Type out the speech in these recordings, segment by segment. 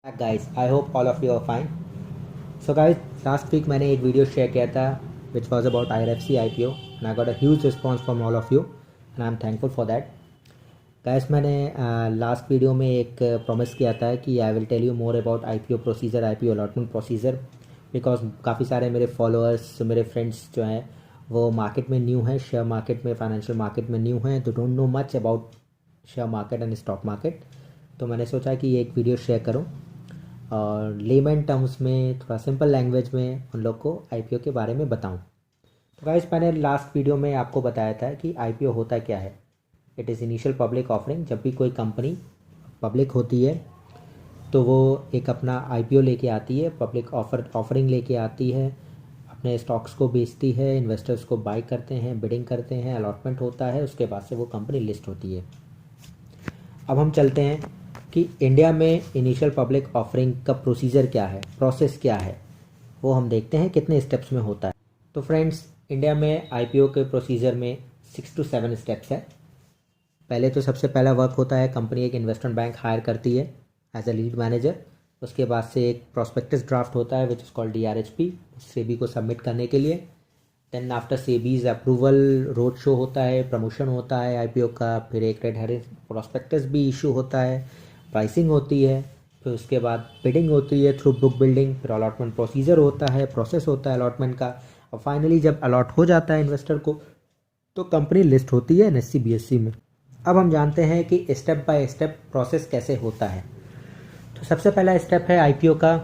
Guys, I hope all of you are fine. So guys, last week मैंने एक video share किया था which was about IRFC IPO and I got a huge response from all of you and I'm thankful for that. Guys, मैंने last video में एक promise किया था कि I will tell you more about IPO procedure, IPO allotment procedure, because काफ़ी सारे मेरे followers, मेरे फ्रेंड्स जो हैं वो मार्केट में न्यू हैं, शेयर मार्केट में, फाइनेंशियल मार्केट में न्यू हैं, तो don't know much about share market and stock market. तो मैंने सोचा कि ये एक वीडियो शेयर करूँ और लेमन टर्म्स में, थोड़ा सिंपल लैंग्वेज में उन लोग को IPO के बारे में बताऊं। तो गाइस, मैंने लास्ट वीडियो में आपको बताया था कि IPO होता क्या है। It is initial public offering. जब भी कोई कंपनी पब्लिक होती है तो वो एक अपना IPO लेके आती है, पब्लिक ऑफरिंग लेके आती है, अपने स्टॉक्स को बेचती है, इन्वेस्टर्स को बाई करते हैं, बिडिंग करते हैं, अलॉटमेंट होता है, उसके बाद से वो कंपनी लिस्ट होती है। अब हम चलते हैं कि इंडिया में इनिशियल पब्लिक ऑफरिंग का प्रोसीजर क्या है, प्रोसेस क्या है, वो हम देखते हैं कितने स्टेप्स में होता है। तो फ्रेंड्स, इंडिया में IPO के प्रोसीजर में 6 to 7 स्टेप्स है। पहले तो सबसे पहला वर्क होता है, कंपनी एक इन्वेस्टमेंट बैंक हायर करती है एज अ लीड मैनेजर। उसके बाद से एक प्रॉस्पेक्टस ड्राफ्ट होता है which is called DRHP, SEBI को सबमिट करने के लिए। Then after SEBI's approval road show होता है, प्रमोशन होता है IPO का, फिर एक रेड हेरिंग प्रॉस्पेक्टस भी इशू होता है, प्राइसिंग होती है, फिर उसके बाद बिडिंग होती है थ्रू बुक बिल्डिंग, फिर अलॉटमेंट प्रोसीजर होता है, प्रोसेस होता है अलॉटमेंट का, और फाइनली जब अलॉट हो जाता है इन्वेस्टर को तो कंपनी लिस्ट होती है NSE BSE में। अब हम जानते हैं कि स्टेप बाय स्टेप प्रोसेस कैसे होता है। तो सबसे पहला स्टेप है IPO का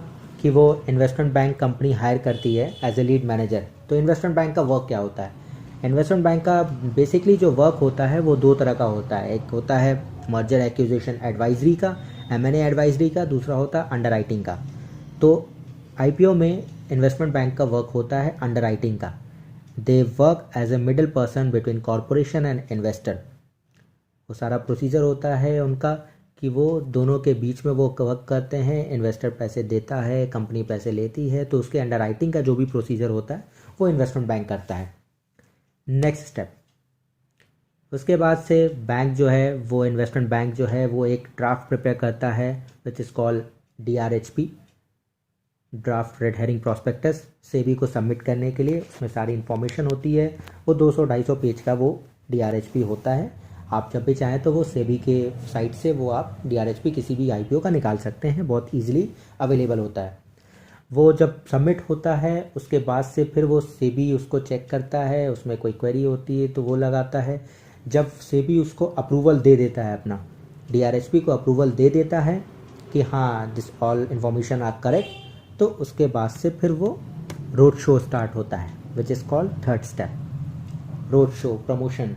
कि वो इन्वेस्टमेंट बैंक कंपनी हायर करती है एज ए लीड मैनेजर। तो इन्वेस्टमेंट बैंक का वर्क क्या होता है? इन्वेस्टमेंट बैंक का बेसिकली जो वर्क होता है वो दो तरह का होता है। एक होता है मर्जर एक्विजिशन एडवाइजरी का, M&A एडवाइजरी का, दूसरा होता है अंडरराइटिंग का। तो IPO में इन्वेस्टमेंट बैंक का वर्क होता है अंडरराइटिंग का। They work as a middle person between corporation and investor. वो सारा प्रोसीजर होता है उनका कि वो दोनों के बीच में वो वर्क करते हैं। इन्वेस्टर पैसे देता है, कंपनी पैसे लेती है, तो उसके अंडरराइटिंग का जो भी प्रोसीजर होता है वो इन्वेस्टमेंट बैंक करता है। नेक्स्ट स्टेप, उसके बाद से बैंक जो है वो इन्वेस्टमेंट बैंक जो है वो एक ड्राफ्ट प्रिपेयर करता है which is called DRHP, draft red herring prospectus, SEBI को सबमिट करने के लिए। उसमें सारी इन्फॉर्मेशन होती है। वो 200-250 पेज का वो DRHP होता है। आप जब भी चाहें तो वो सेबी के साइट से वो आप DRHP किसी भी IPO का निकाल सकते हैं, बहुत ईजिली अवेलेबल होता है। वो जब सबमिट होता है उसके बाद से फिर वो सेबी उसको चेक करता है, उसमें कोई क्वेरी होती है तो वो लगाता है। जब सेबी उसको अप्रूवल दे देता है, अपना DRHP को अप्रूवल दे देता है कि हाँ this all information are correct, तो उसके बाद से फिर वो रोड शो स्टार्ट होता है which is called third step. Road show, promotion,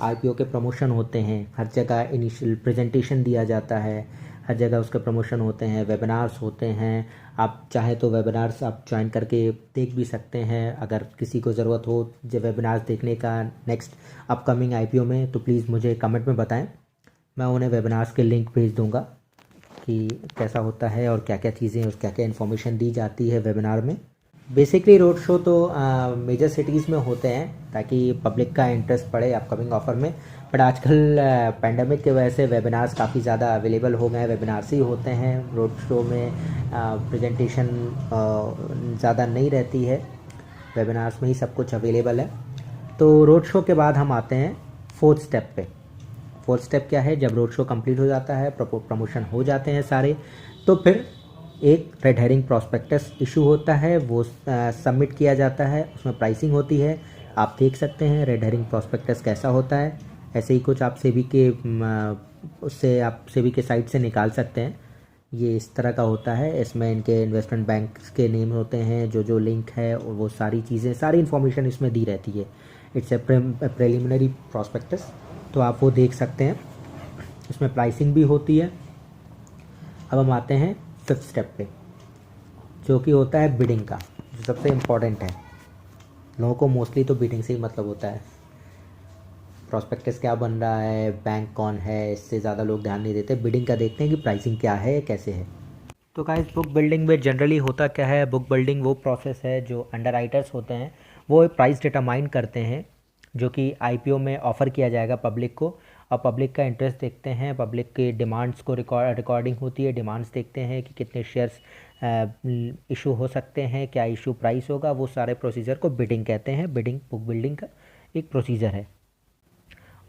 IPO के प्रमोशन होते हैं, हर जगह इनिशियल प्रेजेंटेशन दिया जाता है, हर जगह उसके प्रमोशन होते हैं, वेबिनार्स होते हैं। आप चाहें तो वेबिनार्स आप ज्वाइन करके देख भी सकते हैं। अगर किसी को ज़रूरत हो जो वेबिनार्स देखने का नेक्स्ट अपकमिंग IPO में, तो प्लीज़ मुझे कमेंट में बताएं, मैं उन्हें वेबिनार्स के लिंक भेज दूंगा कि कैसा होता है और क्या क्या चीज़ें और क्या क्या इन्फॉर्मेशन दी जाती है वेबिनार में। बेसिकली रोड शो तो मेजर सिटीज़ में होते हैं ताकि पब्लिक का इंटरेस्ट पड़े अपकमिंग ऑफर में, बट आजकल पैंडमिक की वजह से वेबिनार्स काफ़ी ज़्यादा अवेलेबल हो गए हैं, वेबिनार्स ही होते हैं। रोड शो में प्रेजेंटेशन ज़्यादा नहीं रहती है, वेबिनार्स में ही सब कुछ अवेलेबल है। तो रोड शो के बाद हम आते हैं फोर्थ स्टेप पे। फोर्थ स्टेप क्या है? जब रोड शो कंप्लीट हो जाता है, प्रमोशन हो जाते हैं सारे, तो फिर एक रेड हेरिंग प्रॉस्पेक्टस इशू होता है, वो सबमिट किया जाता है, उसमें प्राइसिंग होती है। आप देख सकते हैं रेड हेरिंग प्रॉस्पेक्टस कैसा होता है। ऐसे ही कुछ आप सेबी के उससे आप सेबी के साइट से निकाल सकते हैं। ये इस तरह का होता है। इसमें इनके इन्वेस्टमेंट बैंक के नेम होते हैं, जो जो लिंक है और वो सारी चीज़ें, सारी इन्फॉर्मेशन इसमें दी रहती है। इट्स ए प्रिलिमिनरी प्रॉस्पेक्टस, तो आप वो देख सकते हैं। इसमें प्राइसिंग भी होती है। अब हम आते हैं फिफ्थ स्टेप पे, जो कि होता है बिडिंग का, जो सबसे इम्पॉर्टेंट है। लोगों को मोस्टली तो बिडिंग से ही मतलब होता है, प्रॉस्पेक्टस क्या बन रहा है, बैंक कौन है, इससे ज़्यादा लोग ध्यान नहीं देते। बिडिंग का देखते हैं कि प्राइसिंग क्या है, कैसे है। तो गाइस, बुक बिल्डिंग में जनरली होता क्या है? बुक बिल्डिंग वो प्रोसेस है जो अंडरराइटर्स होते हैं वो प्राइस डिटरमाइन करते हैं जो कि IPO में ऑफ़र किया जाएगा पब्लिक को, और पब्लिक का इंटरेस्ट देखते हैं, पब्लिक के डिमांड्स को रिकॉर्डिंग होती है, डिमांड्स देखते हैं कि कितने शेयर्स इशू हो सकते हैं, क्या इशू प्राइस होगा, वो सारे प्रोसीजर को बिडिंग कहते हैं। बिडिंग बुक बिल्डिंग का एक प्रोसीजर है।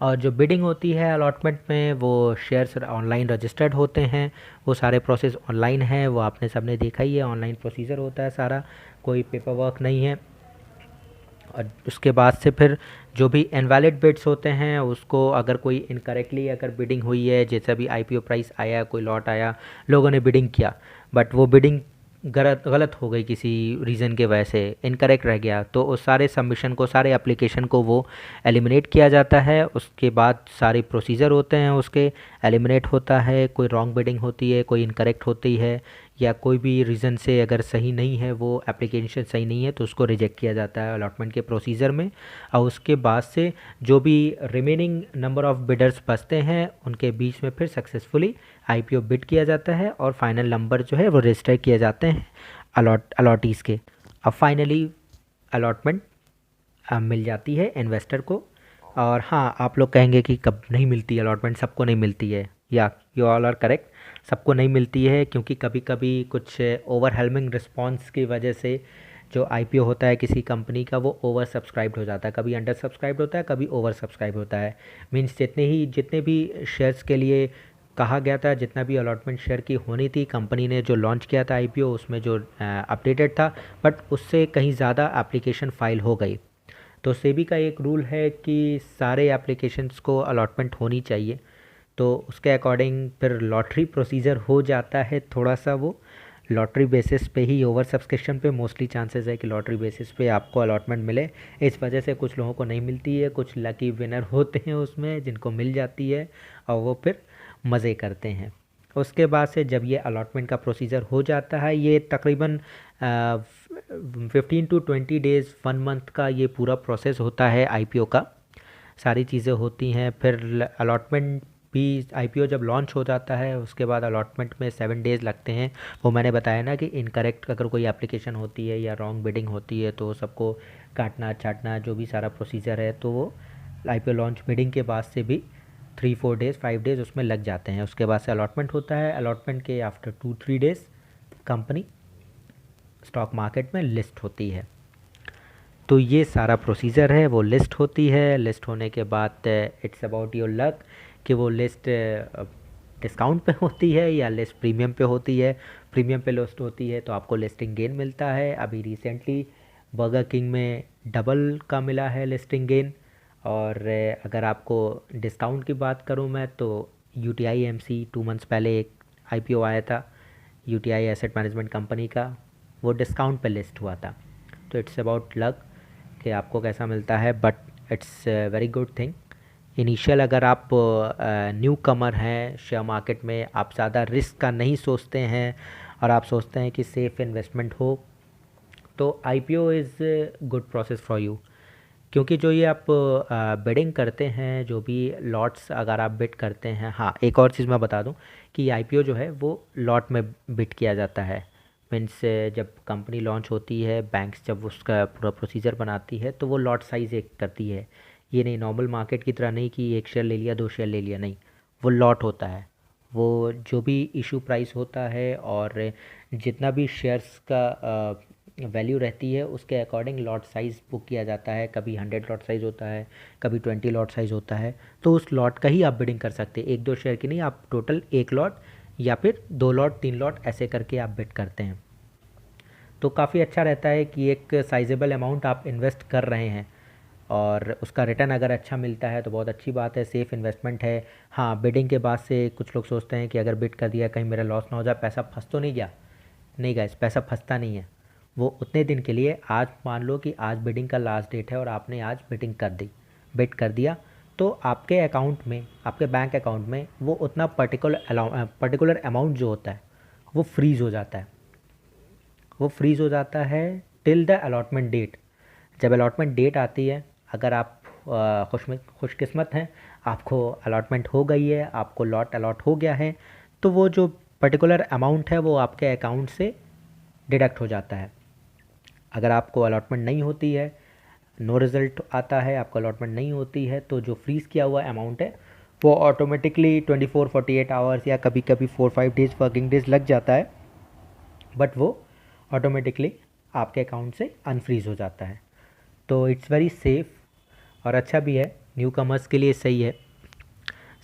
और जो बिडिंग होती है अलॉटमेंट में, वो शेयर्स ऑनलाइन रजिस्टर्ड होते हैं, वो सारे प्रोसेस ऑनलाइन है, वो आपने सबने देखा ही है, ऑनलाइन प्रोसीजर होता है सारा, कोई पेपर वर्क नहीं है। और उसके बाद से फिर जो भी इनवैलिड बिड्स होते हैं उसको, अगर कोई इनकरेक्टली अगर बिडिंग हुई है, जैसे भी आईपीओ प्राइस आया, कोई लॉट आया, लोगों ने बिडिंग किया बट वो बिडिंग गलत हो गई, किसी रीज़न के वजह से इनकरेक्ट रह गया, तो उस सारे सबमिशन को, सारे एप्लीकेशन को वो एलिमिनेट किया जाता है। उसके बाद सारे प्रोसीजर होते हैं उसके, एलिमिनेट होता है। कोई रॉन्ग बिडिंग होती है, कोई इनकरेक्ट होती है, या कोई भी रीज़न से अगर सही नहीं है, वो एप्लीकेशन सही नहीं है, तो उसको रिजेक्ट किया जाता है अलॉटमेंट के प्रोसीजर में। और उसके बाद से जो भी रिमेनिंग नंबर ऑफ बिडर्स बचते हैं उनके बीच में फिर सक्सेसफुली आईपीओ बिड किया जाता है और फाइनल नंबर जो है वो रजिस्टर किए जाते हैं अलॉटीज़ के। अब फाइनली अलॉटमेंट मिल जाती है इन्वेस्टर को। और हाँ, आप लोग कहेंगे कि कब नहीं मिलती अलॉटमेंट, सबको नहीं मिलती है, या यू ऑल आर करेक्ट, सबको नहीं मिलती है, क्योंकि कभी कभी कुछ ओवरहेलमिंग रिस्पांस की वजह से जो आईपीओ होता है किसी कंपनी का, वो ओवर सब्सक्राइब्ड हो जाता है, कभी अंडर सब्सक्राइब्ड होता है, कभी ओवर सब्सक्राइब होता है। मीन्स जितने भी शेयर्स के लिए कहा गया था, जितना भी अलॉटमेंट शेयर की होनी थी, कंपनी ने जो लॉन्च किया था आईपीओ, उसमें जो अपडेटेड था, बट उससे कहीं ज़्यादा एप्लीकेशन फाइल हो गई। तो सेबी का एक रूल है कि सारे एप्लीकेशंस को अलॉटमेंट होनी चाहिए, तो उसके अकॉर्डिंग फिर लॉटरी प्रोसीजर हो जाता है थोड़ा सा। वो लॉटरी बेसिस पे ही, ओवर सब्सक्रिप्शन पे मोस्टली चांसेस है कि लॉटरी बेसिस पे आपको अलॉटमेंट मिले। इस वजह से कुछ लोगों को नहीं मिलती है, कुछ लकी विनर होते हैं उसमें जिनको मिल जाती है और वो फिर मज़े करते हैं। उसके बाद से जब ये अलॉटमेंट का प्रोसीजर हो जाता है, ये तकरीबन 15 to 20 डेज़, 1 मंथ का ये पूरा प्रोसेस होता है आईपीओ का, सारी चीज़ें होती हैं। फिर अलॉटमेंट भी, आईपीओ जब लॉन्च हो जाता है उसके बाद अलॉटमेंट में 7 डेज़ लगते हैं। वो मैंने बताया ना कि इनकरेक्ट अगर कोई एप्लीकेशन होती है या रॉन्ग बिडिंग होती है तो सबको काटना छाटना जो भी सारा प्रोसीजर है, तो वो आईपीओ लॉन्च बिडिंग के बाद से भी 3-4 डेज़ 5 डेज़ उसमें लग जाते हैं। उसके बाद से अलॉटमेंट होता है। अलॉटमेंट के after 2-3 days company stock market में लिस्ट होती है। तो ये सारा प्रोसीजर है, वो लिस्ट होती है। लिस्ट होने के बाद इट्स अबाउट योर लक कि वो लिस्ट डिस्काउंट पे होती है या लिस्ट प्रीमियम पे होती है। प्रीमियम पे लिस्ट होती है तो आपको लिस्टिंग गेन मिलता है। अभी रिसेंटली बर्गर किंग में डबल का मिला है लिस्टिंग गेन। और अगर आपको डिस्काउंट की बात करूं मैं, तो यूटीआई एमसी 2 मंथ्स पहले एक आईपीओ आया था यूटीआई एसेट मैनेजमेंट कंपनी का, वो डिस्काउंट पे लिस्ट हुआ था। तो इट्स अबाउट लक कि आपको कैसा मिलता है, but it's very good thing. Initial अगर आप न्यू कमर हैं शेयर मार्केट में, आप ज़्यादा रिस्क का नहीं सोचते हैं और आप सोचते हैं कि सेफ़ इन्वेस्टमेंट हो, तो IPO is good process for you. क्योंकि जो ये आप बिडिंग करते हैं, जो भी लॉट्स अगर आप बिड करते हैं, हाँ एक और चीज़ मैं बता दूं कि आईपीओ जो है वो लॉट में बिड किया जाता है। मीन्स जब कंपनी लॉन्च होती है, बैंक्स जब उसका पूरा प्रोसीजर बनाती है, तो वो लॉट साइज़ एक करती है। ये नहीं नॉर्मल मार्केट की तरह नहीं कि 1 शेयर ले लिया 2 शेयर ले लिया, नहीं, वो लॉट होता है। वो जो भी इशू प्राइस होता है और जितना भी शेयर्स का वैल्यू रहती है उसके अकॉर्डिंग लॉट साइज़ बुक किया जाता है। कभी 100 लॉट साइज़ होता है, कभी 20 लॉट साइज़ होता है। तो उस लॉट का ही आप बिडिंग कर सकते हैं, 1-2 शेयर की नहीं, आप टोटल 1 लॉट या फिर 2 लॉट 3 लॉट ऐसे करके आप बिड करते हैं। तो काफ़ी अच्छा रहता है कि एक साइजेबल अमाउंट आप इन्वेस्ट कर रहे हैं और उसका रिटर्न अगर अच्छा मिलता है तो बहुत अच्छी बात है, सेफ़ इन्वेस्टमेंट है। हाँ, बिडिंग के बाद से कुछ लोग सोचते हैं कि अगर बिड कर दिया कहीं मेरा लॉस ना हो जाए, पैसा फंस तो नहीं गया। नहीं गाइस, पैसा फंसता नहीं है। वो उतने दिन के लिए, आज मान लो कि आज बिडिंग का लास्ट डेट है और आपने आज बिडिंग कर दी, बिड कर दिया, तो आपके अकाउंट में, आपके बैंक अकाउंट में वो उतना पर्टिकुलर अमाउंट जो होता है वो फ्रीज़ हो जाता है। वो फ्रीज़ हो जाता है टिल द अलॉटमेंट डेट। जब अलॉटमेंट डेट आती है, अगर आप खुशकिस्मत हैं, आपको अलॉटमेंट हो गई है, आपको लॉट अलॉट हो गया है, तो वो जो पर्टिकुलर अमाउंट है वो आपके अकाउंट से डिडक्ट हो जाता है। अगर आपको अलॉटमेंट नहीं होती है, नो रिज़ल्ट आता है, आपको अलॉटमेंट नहीं होती है, तो जो फ्रीज़ किया हुआ अमाउंट है वो ऑटोमेटिकली 24-48 आवर्स या कभी कभी 4-5 डेज वर्किंग डेज लग जाता है, बट वो ऑटोमेटिकली आपके अकाउंट से अनफ्रीज़ हो जाता है। तो इट्स वेरी सेफ़ और अच्छा भी है, न्यू कमर्स के लिए सही है।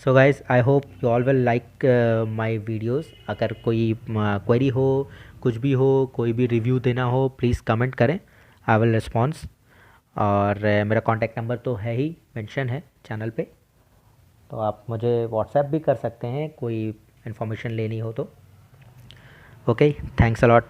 So guys, I hope you all will like my videos. अगर कोई क्वेरी हो, कुछ भी हो, कोई भी रिव्यू देना हो, प्लीज़ कमेंट करें, आई विल रिस्पॉन्स। और मेरा कॉन्टैक्ट नंबर तो है ही, मेंशन है चैनल पे, तो आप मुझे व्हाट्सएप भी कर सकते हैं कोई इन्फॉर्मेशन लेनी हो तो। Okay, thanks a lot.